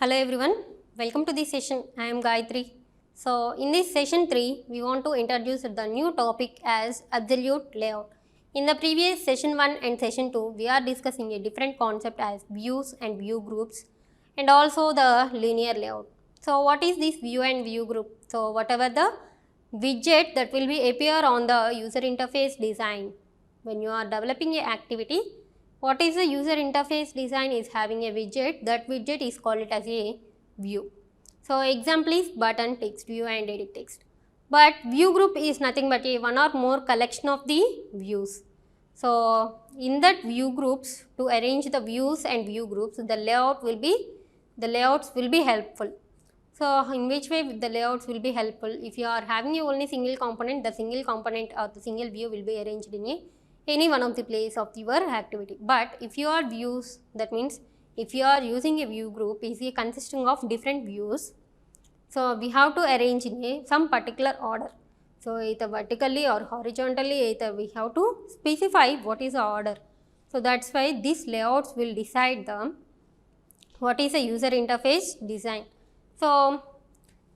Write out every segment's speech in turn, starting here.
Hello everyone, welcome to this session. I am Gayatri. So in this session 3, we want to introduce the new topic as absolute layout. In the previous session 1 and session 2, we are discussing a different concept as views and view groups and also the linear layout. So what is this view and view group? So whatever the widget that will be appear on the user interface design when you are developing a activity. What is the user interface design is having a widget, that widget is called it as a view. So example is button, text view and edit text. But view group is nothing but a one or more collection of the views. So in that view groups, to arrange the views and view groups, the layouts will be helpful. So in which way the layouts will be helpful? If you are having a only single component, the single component or the single view will be arranged in any one of the place of your activity. But if you are views, that means if you are using a view group is consisting of different views, so we have to arrange in some particular order. So either vertically or horizontally, either we have to specify what is the order. So that's why these layouts will decide the what is a user interface design. So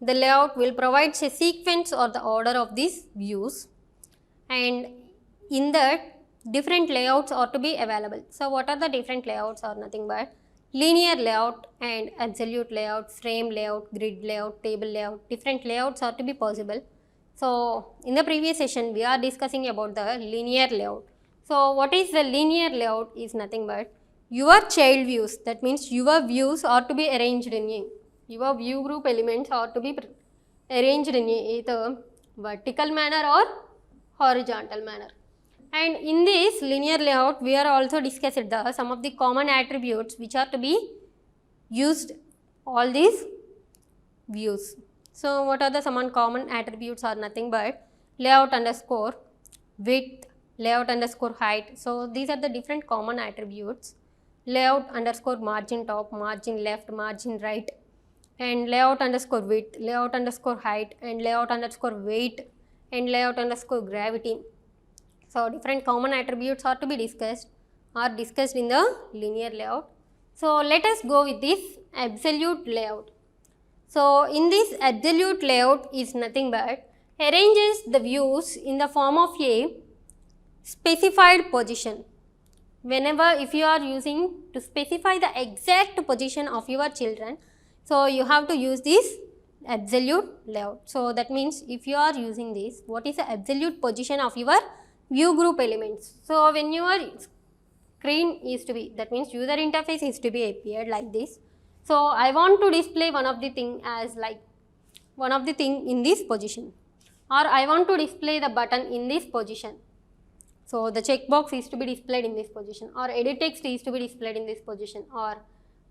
the layout will provide a sequence or the order of these views, and in that different layouts are to be available. So what are the different layouts? Are nothing but linear layout and absolute layout, frame layout, grid layout, table layout. Different layouts are to be possible. So in the previous session we are discussing about the linear layout. So what is the linear layout is nothing but your child views, that means your views are to be arranged in a, your view group elements are to be arranged in either vertical manner or horizontal manner. And in this linear layout, we are also discussed the some of the common attributes which are to be used all these views. So what are the some common attributes? Are nothing but layout underscore width, layout underscore height. So these are the different common attributes. Layout underscore margin top, margin left, margin right, and layout underscore width, layout underscore height, and layout underscore weight, and layout underscore gravity. So different common attributes are to be discussed in the linear layout. So let us go with this absolute layout. So in this absolute layout is nothing but arranges the views in the form of a specified position. Whenever if you are using to specify the exact position of your children, so you have to use this absolute layout. So that means if you are using this, what is the absolute position of your view group elements? So when your screen is to be, that means user interface is to be appeared like this. So I want to display one of the thing as like one of the thing in this position, or I want to display the button in this position. So the checkbox is to be displayed in this position, or edit text is to be displayed in this position, or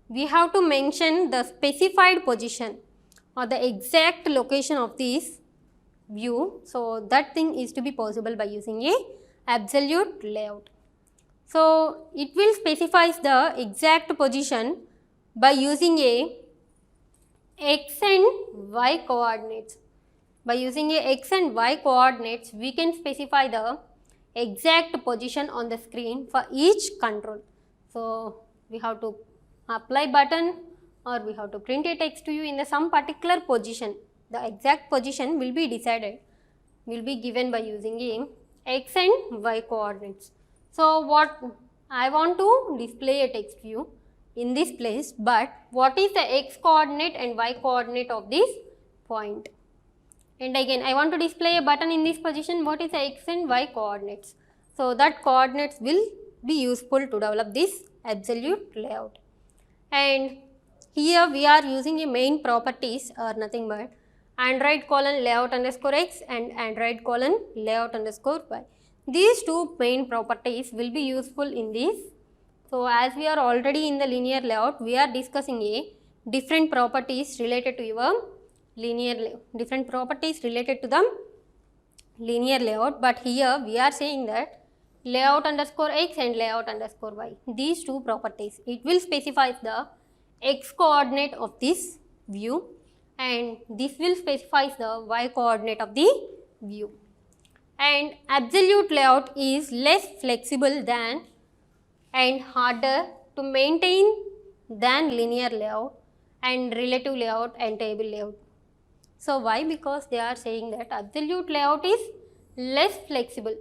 we have to mention the specified position or the exact location of this view. So that thing is to be possible by using a absolute layout. So it will specify the exact position by using a x and y coordinates. By using a x and y coordinates, we can specify the exact position on the screen for each control. So we have to apply button, or we have to print a text to you in the some particular position. The exact position will be decided, will be given by using a x and y coordinates. So what I want to display a text view in this place, but what is the x coordinate and y coordinate of this point? And again I want to display a button in this position, what is the x and y coordinates? So that coordinates will be useful to develop this absolute layout. And here we are using a main properties are nothing but Android colon layout underscore x and Android colon layout underscore y. These two main properties will be useful in this. So as we are already in the linear layout, we are discussing a different properties related to your different properties related to the linear layout, but here we are saying that layout underscore x and layout underscore y, these two properties, it will specify the x coordinate of this view and this will specify the y coordinate of the view. And absolute layout is less flexible than and harder to maintain than linear layout, and relative layout and table layout. So why? Because they are saying that absolute layout is less flexible.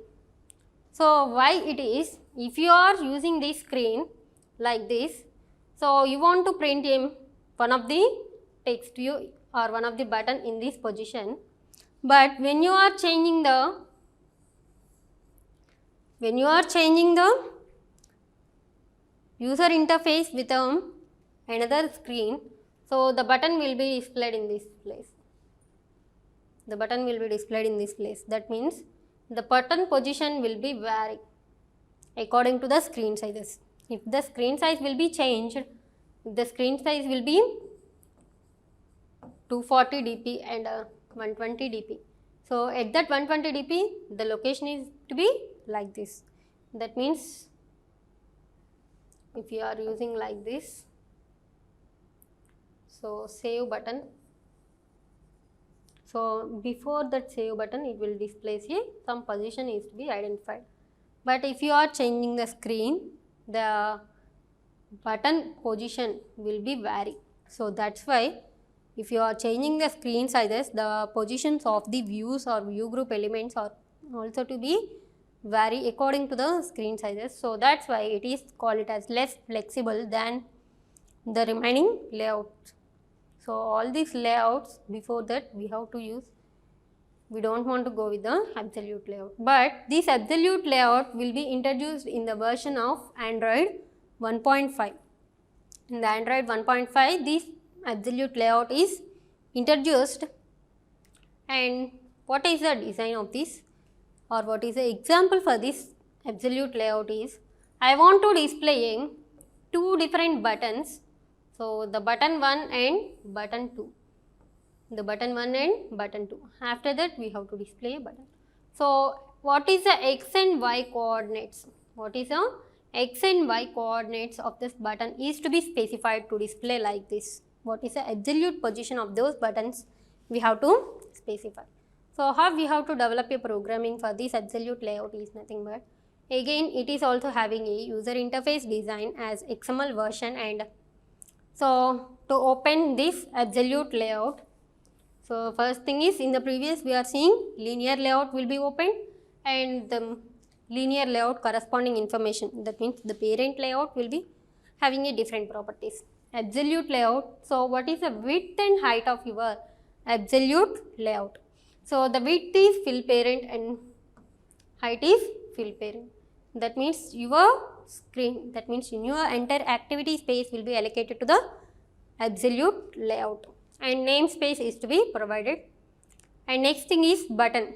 So why it is? If you are using this screen like this, so you want to print one of the text or one of the button in this position, but when you are changing the user interface with another screen, so the button will be displayed in this place. The button will be displayed in this place. That means the button position will be varied according to the screen sizes. If the screen size will be changed, the screen size will be 240 dp and 120 dp. So at that 120 dp, the location is to be like this. That means if you are using like this, so save button. So before that save button, it will display some position is to be identified. But if you are changing the screen, the button position will be vary. So that's why if you are changing the screen sizes, the positions of the views or view group elements are also to be vary according to the screen sizes. So that's why it is called it as less flexible than the remaining layouts. So all these layouts, before that we have to use, we don't want to go with the absolute layout, but this absolute layout will be introduced in the version of Android 1.5. In the Android 1.5, this absolute layout is introduced. And what is the design of this, or what is the example for this absolute layout is, I want to display two different buttons. So the button 1 and button 2. The button 1 and button 2. After that we have to display a button. So what is the x and y coordinates? What is the x and y coordinates of this button is to be specified to display like this. What is the absolute position of those buttons we have to specify. So how we have to develop a programming for this absolute layout is nothing but, again it is also having a user interface design as XML version. And so to open this absolute layout, so first thing is, in the previous we are seeing linear layout will be opened and the linear layout corresponding information, that means the parent layout will be having a different properties. Absolute layout, so what is the width and height of your absolute layout? So the width is fill parent and height is fill parent. That means your screen, that means in your entire activity space will be allocated to the absolute layout, and namespace is to be provided. And next thing is button.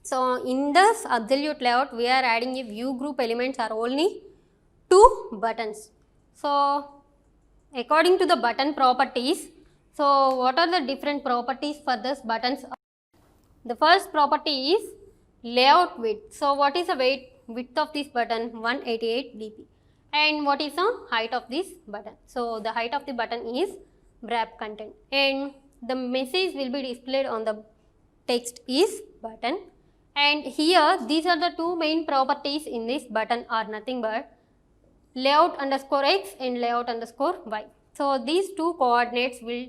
So in this absolute layout we are adding a view group elements are only two buttons. So according to the button properties, so what are the different properties for this buttons? The first property is layout width. So what is the width of this button? 188 dp. And what is the height of this button? So the height of the button is wrap content, and the message will be displayed on the text is button. And here these are the two main properties in this button are nothing but layout underscore x and layout underscore y. So these two coordinates will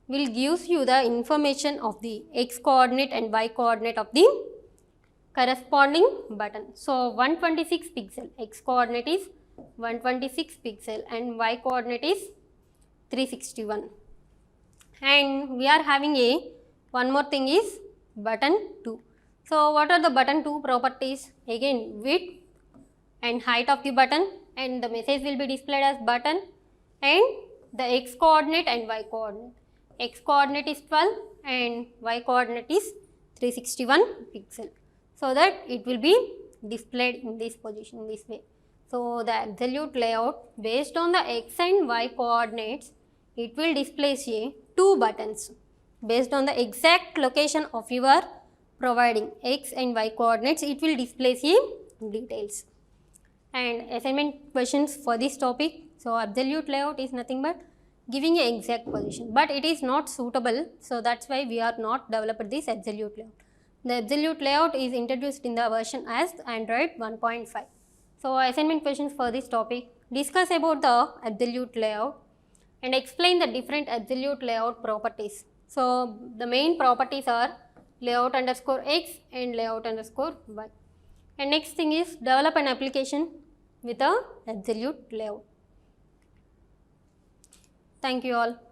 gives you the information of the x coordinate and y coordinate of the corresponding button. So 126 pixel, x coordinate is 126 pixel and y coordinate is 361. And we are having one more thing is button 2. So what are the button 2 properties? Again width and height of the button, and the message will be displayed as button, and the x coordinate and y coordinate. X coordinate is 12 and y coordinate is 361 pixel, so that it will be displayed in this position this way. So the absolute layout based on the x and y coordinates, it will display two buttons based on the exact location of your providing x and y coordinates. It will display details. And assignment questions for this topic. So absolute layout is nothing but giving an exact position, but it is not suitable. So that's why we are not developed this absolute layout. The absolute layout is introduced in the version as Android 1.5. So assignment questions for this topic: discuss about the absolute layout, and explain the different absolute layout properties. So the main properties are layout underscore x and layout underscore y. And next thing is develop an application with a absolute layout. Thank you all.